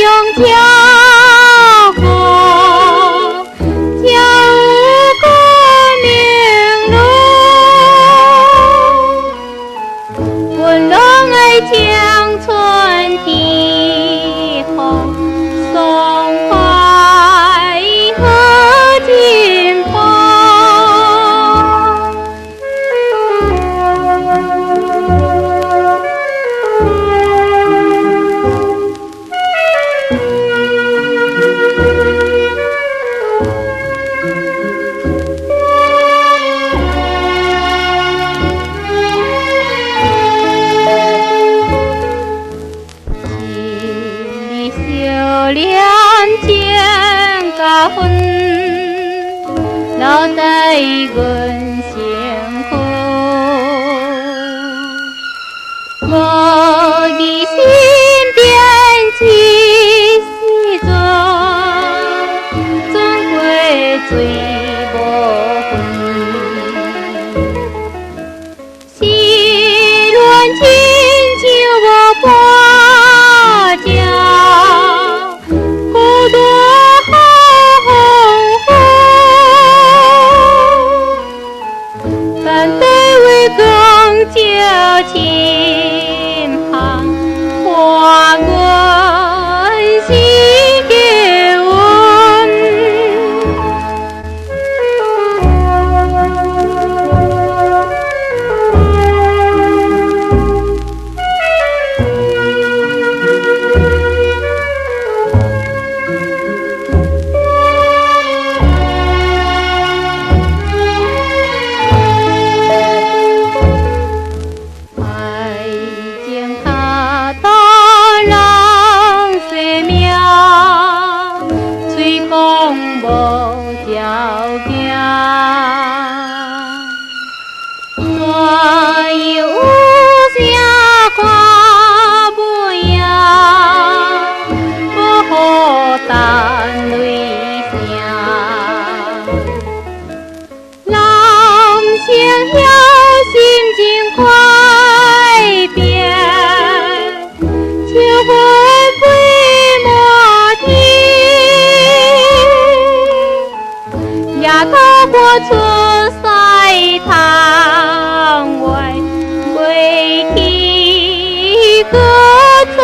照顾，才有光明路。温暖爱情春天风，爽快好进步。留恋指甲痕，留在阮身躯，无疑心变一时拵，转过水无痕，失恋亲像无伴鸟。等待月光照深巷，伴阮四界遶。爱情卡重人生命，嘴讲无照行，怎样有声看无影，无好等泪声。男性僥心真快变，秋云飞满天，夜头看出西窗外，月缺擱再